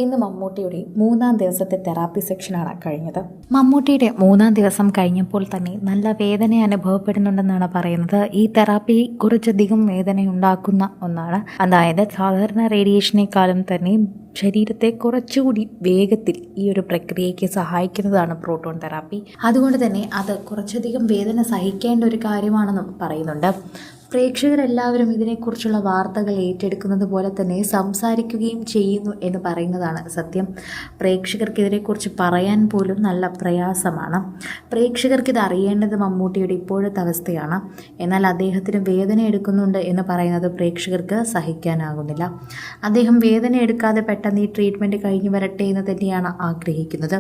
ഇന്ന് മമ്മൂട്ടിയുടെ 3-ാം ദിവസത്തെ തെറാപ്പി സെക്ഷനാണ് കഴിഞ്ഞത്. മമ്മൂട്ടിയുടെ 3-ാം ദിവസം കഴിഞ്ഞപ്പോൾ തന്നെ നല്ല വേദന അനുഭവപ്പെടുന്നുണ്ടെന്നാണ് പറയുന്നത്. ഈ തെറാപ്പി കുറച്ചധികം വേദനയുണ്ടാക്കുന്ന ഒന്നാണ്. അതായത് സാധാരണ റേഡിയേഷനേക്കാളും തന്നെ ശരീരത്തെ കുറച്ചുകൂടി വേഗത്തിൽ ഈ ഒരു പ്രക്രിയയ്ക്ക് സഹായിക്കുന്നതാണ് പ്രോട്ടോൺ തെറാപ്പി. അതുകൊണ്ട് തന്നെ അത് കുറച്ചധികം വേദന സഹിക്കേണ്ട ഒരു കാര്യമാണെന്നും പറയുന്നുണ്ട്. പ്രേക്ഷകരെല്ലാവരും ഇതിനെക്കുറിച്ചുള്ള വാർത്തകൾ ഏറ്റെടുക്കുന്നത് പോലെ തന്നെ സംസാരിക്കുകയും ചെയ്യുന്നു എന്ന് പറയുന്നതാണ് സത്യം. പ്രേക്ഷകർക്ക് ഇതിനെക്കുറിച്ച് പറയാൻ പോലും നല്ല പ്രയാസമാണ്. പ്രേക്ഷകർക്കിത് അറിയേണ്ടത് മമ്മൂട്ടിയുടെ ഇപ്പോഴത്തെ അവസ്ഥയാണ്. എന്നാൽ അദ്ദേഹത്തിന് വേദന എടുക്കുന്നുണ്ട് എന്ന് പറയുന്നത് പ്രേക്ഷകർക്ക് സഹിക്കാനാകുന്നില്ല. അദ്ദേഹം വേദന എടുക്കാതെ പെട്ടെന്ന് ഈ ട്രീറ്റ്മെൻറ്റ് കഴിഞ്ഞു വരട്ടെ എന്ന് തന്നെയാണ് ആഗ്രഹിക്കുന്നത്.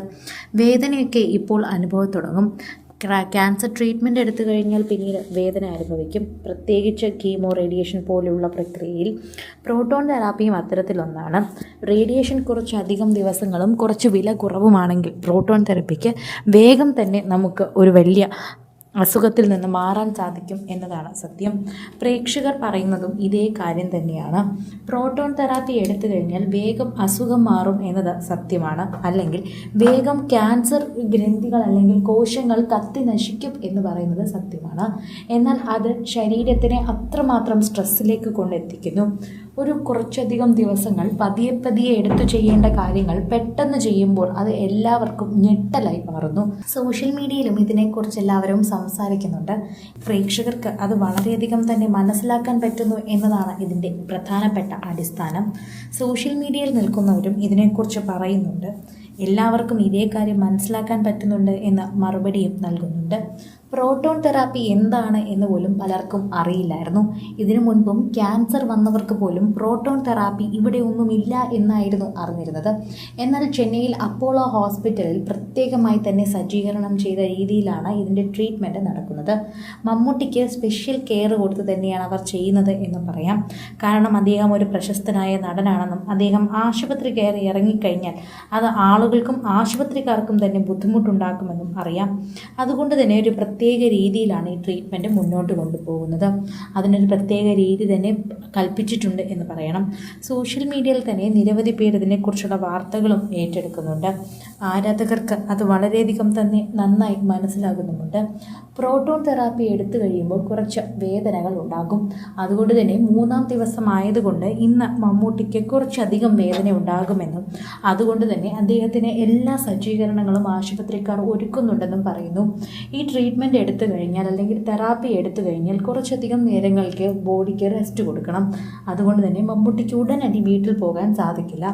വേദനയൊക്കെ ഇപ്പോൾ അനുഭവം തുടങ്ങും. ക്യാൻസർ ട്രീറ്റ്മെൻറ്റ് എടുത്തു കഴിഞ്ഞാൽ പിന്നീട് വേദന അനുഭവിക്കും. പ്രത്യേകിച്ച് കീമോ റേഡിയേഷൻ പോലെയുള്ള പ്രക്രിയയിൽ പ്രോട്ടോൺ തെറാപ്പിയും അത്തരത്തിലൊന്നാണ്. റേഡിയേഷൻ കുറച്ചധികം ദിവസങ്ങളും കുറച്ച് വില കുറവുമാണെങ്കിൽ പ്രോട്ടോൺ തെറാപ്പിക്ക് വേഗം തന്നെ നമുക്ക് ഒരു വലിയ അസുഖത്തിൽ നിന്ന് മാറാൻ സാധിക്കും എന്നതാണ് സത്യം. പ്രേക്ഷകർ പറയുന്നതും ഇതേ കാര്യം തന്നെയാണ്. പ്രോട്ടോൺ തെറാപ്പി എടുത്തു കഴിഞ്ഞാൽ വേഗം അസുഖം മാറും എന്നത് സത്യമാണ്. അല്ലെങ്കിൽ വേഗം ക്യാൻസർ ഗ്രന്ഥികൾ അല്ലെങ്കിൽ കോശങ്ങൾ കത്തി നശിക്കും എന്ന് പറയുന്നത് സത്യമാണ്. എന്നാൽ അത് ശരീരത്തിനെ അത്രമാത്രം സ്ട്രെസ്സിലേക്ക് കൊണ്ടെത്തിക്കുന്നു. ഒരു കുറച്ചധികം ദിവസങ്ങൾ പതിയെ എടുത്തു ചെയ്യേണ്ട കാര്യങ്ങൾ പെട്ടെന്ന് ചെയ്യുമ്പോൾ അത് എല്ലാവർക്കും ഞെട്ടലായി മാറുന്നു. സോഷ്യൽ മീഡിയയിലും ഇതിനെക്കുറിച്ച് എല്ലാവരും സംസാരിക്കുന്നുണ്ട്. പ്രേക്ഷകർക്ക് അത് വളരെയധികം തന്നെ മനസ്സിലാക്കാൻ പറ്റുന്നു എന്നതാണ് ഇതിൻ്റെ പ്രധാനപ്പെട്ട അടിസ്ഥാനം. സോഷ്യൽ മീഡിയയിൽ നിൽക്കുന്നവരും ഇതിനെക്കുറിച്ച് പറയുന്നുണ്ട്. എല്ലാവർക്കും ഇതേ കാര്യം മനസ്സിലാക്കാൻ പറ്റുന്നുണ്ട് എന്ന മറുപടിയും നൽകുന്നുണ്ട്. പ്രോട്ടോൺ തെറാപ്പി എന്താണ് എന്ന് പോലും പലർക്കും അറിയില്ലായിരുന്നു. ഇതിനു മുൻപും ക്യാൻസർ വന്നവർക്ക് പോലും പ്രോട്ടോൺ തെറാപ്പി ഇവിടെ ഒന്നുമില്ല എന്നായിരുന്നു അറിഞ്ഞിരുന്നത്. എന്നാൽ ചെന്നൈയിൽ അപ്പോളോ ഹോസ്പിറ്റലിൽ പ്രത്യേകമായി തന്നെ സജ്ജീകരണം ചെയ്ത രീതിയിലാണ് ഇതിൻ്റെ ട്രീറ്റ്മെൻറ്റ് നടക്കുന്നത്. മമ്മൂട്ടിക്ക് സ്പെഷ്യൽ കെയർ കൊടുത്ത് തന്നെയാണ് അവർ ചെയ്യുന്നത് എന്ന് പറയാം. കാരണം അദ്ദേഹം ഒരു പ്രശസ്തനായ നടനാണെന്നും അദ്ദേഹം ആശുപത്രി കയറി ഇറങ്ങിക്കഴിഞ്ഞാൽ അത് ആളുകൾക്കും ആശുപത്രിക്കാർക്കും തന്നെ ബുദ്ധിമുട്ടുണ്ടാക്കുമെന്നും അറിയാം. അതുകൊണ്ട് തന്നെ ഒരു പ്രത്യേക രീതിയിലാണ് ഈ ട്രീറ്റ്മെൻറ്റ് മുന്നോട്ട് കൊണ്ടുപോകുന്നത്. അതിനൊരു പ്രത്യേക രീതി തന്നെ കൽപ്പിച്ചിട്ടുണ്ട് എന്ന് പറയണം. സോഷ്യൽ മീഡിയയിൽ തന്നെ നിരവധി പേർ ഇതിനെക്കുറിച്ചുള്ള വാർത്തകളും ഏറ്റെടുക്കുന്നുണ്ട്. ആരാധകർക്ക് അത് വളരെയധികം തന്നെ നന്നായി മനസ്സിലാകുന്നുമുണ്ട്. പ്രോട്ടോൺ തെറാപ്പി എടുത്തു കഴിയുമ്പോൾ കുറച്ച് വേദനകൾ ഉണ്ടാകും. അതുകൊണ്ട് തന്നെ 3-ാം ദിവസം ആയതുകൊണ്ട് ഇന്ന് മമ്മൂട്ടിക്ക് കുറച്ചധികം വേദന ഉണ്ടാകുമെന്നും അതുകൊണ്ട് തന്നെ അദ്ദേഹത്തിന് എല്ലാ സജ്ജീകരണങ്ങളും ആശുപത്രിക്കാർ ഒരുക്കുന്നുണ്ടെന്നും പറയുന്നു. ഈ ട്രീറ്റ്മെൻറ്റ് എടുത്തു കഴിഞ്ഞാൽ അല്ലെങ്കിൽ തെറാപ്പി എടുത്തു കഴിഞ്ഞാൽ കുറച്ചധികം നേരങ്ങൾക്ക് ബോഡിക്ക് റെസ്റ്റ് കൊടുക്കണം. അതുകൊണ്ട് തന്നെ മമ്മൂട്ടിക്ക് ഉടനടി വീട്ടിൽ പോകാൻ സാധിക്കില്ല.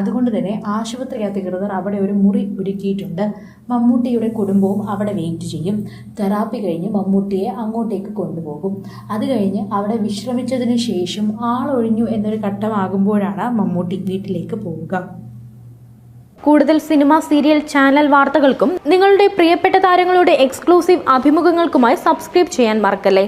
അതുകൊണ്ട് തന്നെ ആശുപത്രി അധികൃതർ അവിടെ ഒരു മുറി ഒരുക്കിയിട്ടുണ്ട്. മമ്മൂട്ടിയുടെ കുടുംബവും അവിടെ വെയിറ്റ് ചെയ്യും. തെറാപ്പി കഴിഞ്ഞ് മമ്മൂട്ടിയെ അങ്ങോട്ടേക്ക് കൊണ്ടുപോകും. അത് കഴിഞ്ഞ് അവിടെ വിശ്രമിച്ചതിന് ശേഷം ആളൊഴിഞ്ഞു എന്നൊരു ഘട്ടമാകുമ്പോഴാണ് മമ്മൂട്ടി വീട്ടിലേക്ക് പോവുക. കൂടുതൽ സിനിമ, സീരിയൽ, ചാനൽ വാർത്തകൾക്കും നിങ്ങളുടെ പ്രിയപ്പെട്ട താരങ്ങളുടെ എക്സ്ക്ലൂസീവ് അഭിമുഖങ്ങൾക്കുമായി സബ്സ്ക്രൈബ് ചെയ്യാൻ മറക്കല്ലേ.